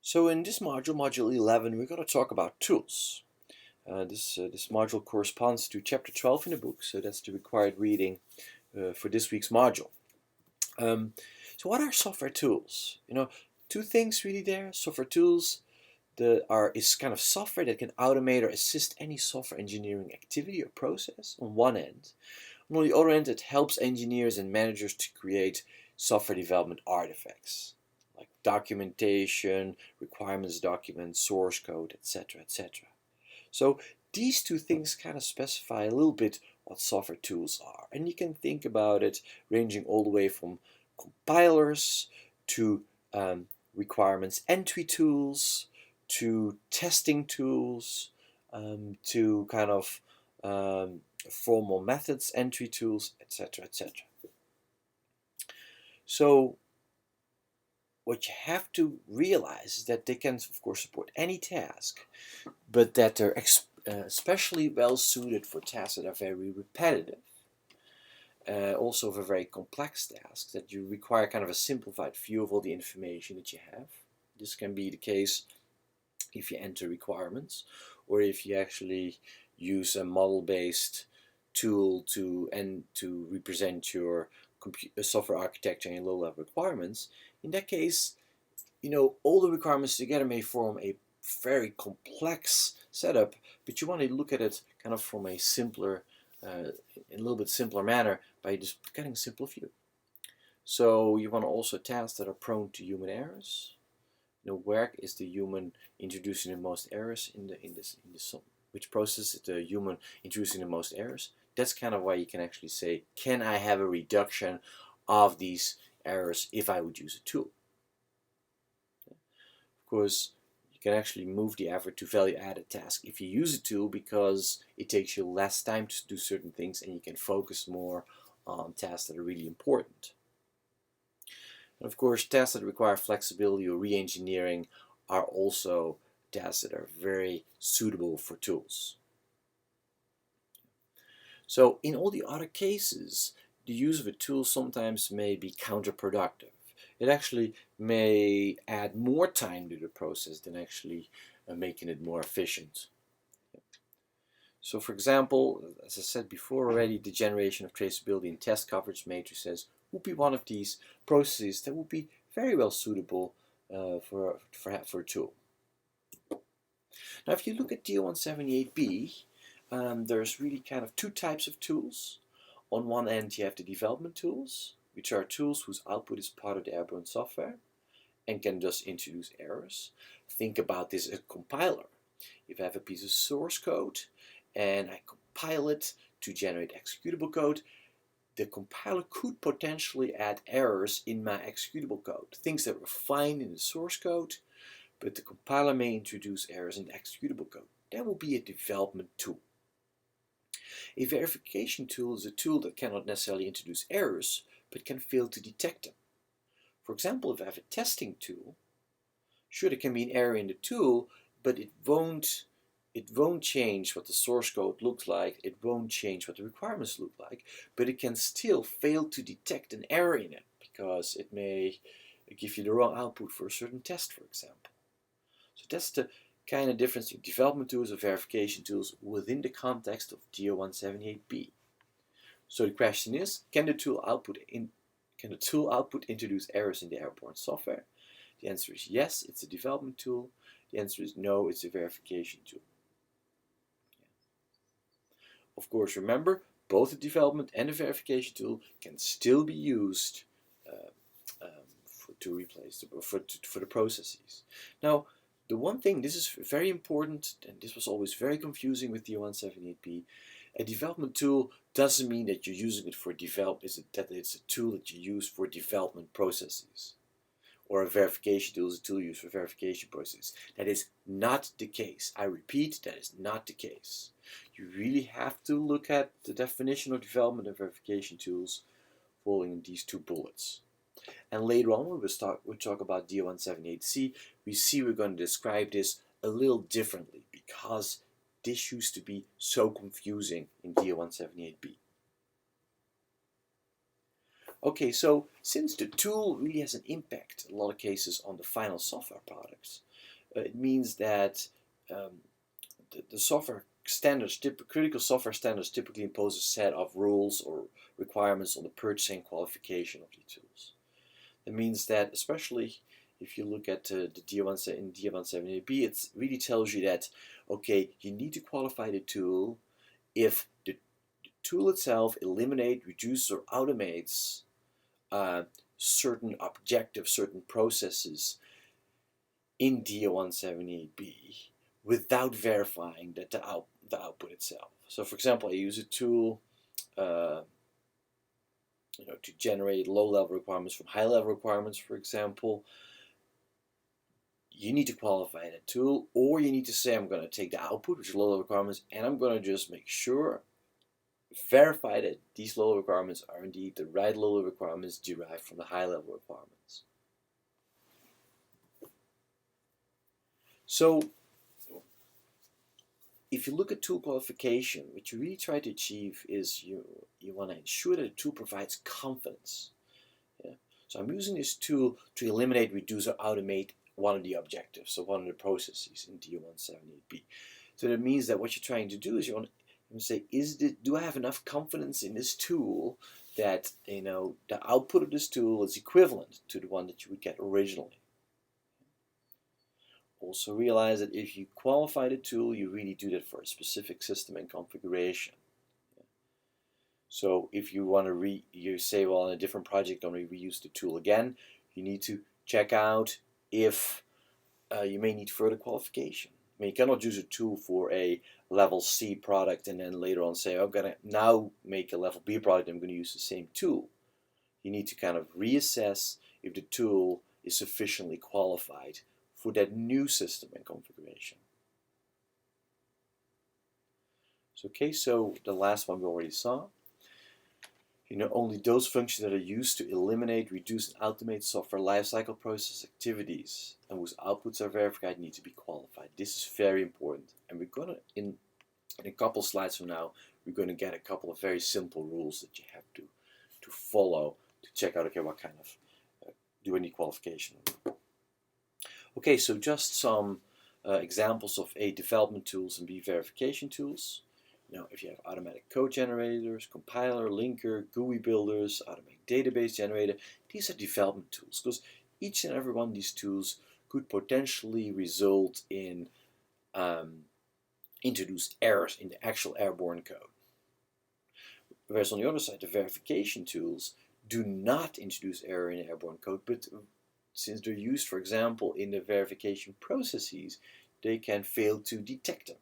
So in this module, module 11, we're going to talk about tools. This module corresponds to chapter 12 in the book, so that's the required reading for this week's module. So what are software tools? Two things really there. Software tools is kind of software that can automate or assist any software engineering activity or process on one end. And on the other end, it helps engineers and managers to create software development artifacts like documentation, requirements documents, source code, etc., etc. So these two things kind of specify a little bit what software tools are. And you can think about it ranging all the way from compilers to requirements entry tools, to testing tools, to kind of formal methods entry tools, etc., etc. So what you have to realize is that they can, of course, support any task, but that they're especially well suited for tasks that are very repetitive, also for very complex tasks that you require kind of a simplified view of all the information that you have. This can be the case if you enter requirements, or if you actually use a model-based tool to represent your software architecture and low-level requirements. In that case, all the requirements together may form a very complex setup, but you want to look at it kind of from a simpler, in a little bit simpler manner by just getting a simple view. So you want to also tasks that are prone to human errors. Where is the human introducing the most errors in this which process is the human introducing the most errors? That's kind of why you can actually say, can I have a reduction of these errors if I would use a tool? Of course, you can actually move the effort to value added task if you use a tool, because it takes you less time to do certain things and you can focus more on tasks that are really important. And of course, tasks that require flexibility or re-engineering are also tasks that are very suitable for tools. So in all the other cases, the use of a tool sometimes may be counterproductive. It actually may add more time to the process than actually making it more efficient. So for example, as I said before already, the generation of traceability and test coverage matrices would be one of these processes that would be very well suitable for a tool. Now if you look at ee6083, there's really kind of two types of tools. On one end you have the development tools, which are tools whose output is part of the airborne software and can thus introduce errors. Think about this as a compiler. If I have a piece of source code and I compile it to generate executable code, the compiler could potentially add errors in my executable code. Things that were fine in the source code, but the compiler may introduce errors in the executable code. That will be a development tool. A verification tool is a tool that cannot necessarily introduce errors, but can fail to detect them. For example, if I have a testing tool, sure, there can be an error in the tool, but it won't change what the source code looks like, it won't change what the requirements look like, but it can still fail to detect an error in it, because it may give you the wrong output for a certain test, for example. So that's the kind of difference in development tools or verification tools within the context of ee6083. So the question is, can the tool output introduce errors in the airborne software? The answer is yes, it's a development tool. The answer is no, it's a verification tool. Of course, remember, both the development and the verification tool can still be used for the processes. Now, the one thing, this is very important, and this was always very confusing with ee6083, a development tool doesn't mean that you're using it for that it's a tool that you use for development processes. Or a verification tool is a tool used for verification processes. That is not the case. I repeat, that is not the case. You really have to look at the definition of development and verification tools following these two bullets. And later on, when we'll talk about ee6083C, we're going to describe this a little differently, because this used to be so confusing in ee6083B. Okay, so since the tool really has an impact in a lot of cases on the final software products, it means that the software standards, critical software standards, typically impose a set of rules or requirements on the purchasing qualification of the tools. That means that, especially if you look at the ee6083, it really tells you that, okay, you need to qualify the tool if the tool itself eliminates, reduces, or automates certain objectives, certain processes in ee6083B without verifying that the output itself. So, for example, I use a tool to generate low-level requirements from high-level requirements, for example. You need to qualify that tool, or you need to say, I'm going to take the output, which is low-level requirements, and I'm going to just make sure, verify that these low-level requirements are indeed the right low-level requirements derived from the high-level requirements. So, if you look at tool qualification, what you really try to achieve is you want to ensure that the tool provides confidence. Yeah? So I'm using this tool to eliminate, reduce, or automate one of the objectives, so one of the processes in ee6083B. So that means that what you're trying to do is you want to say, do I have enough confidence in this tool that the output of this tool is equivalent to the one that you would get originally? Also realize that if you qualify the tool, you really do that for a specific system and configuration. So if you want to you say, well, in a different project, I'm going to reuse the tool again, you need to check out if you may need further qualification. I mean, you cannot use a tool for a level C product and then later on say, I'm going to now make a level B product, I'm going to use the same tool. You need to kind of reassess if the tool is sufficiently qualified for that new system and configuration. So the last one we already saw. Only those functions that are used to eliminate, reduce, and automate software lifecycle process activities and whose outputs are verified need to be qualified. This is very important, and we're going to, in a couple slides from now, we're going to get a couple of very simple rules that you have to follow to check out, okay, what kind of do I need qualification? Okay, so just some examples of A, development tools, and B, verification tools. If you have automatic code generators, compiler, linker, GUI builders, automatic database generator, these are development tools, because each and every one of these tools could potentially result in introduced errors in the actual airborne code. Whereas on the other side, the verification tools do not introduce error in airborne code, but since they're used, for example, in the verification processes, they can fail to detect them.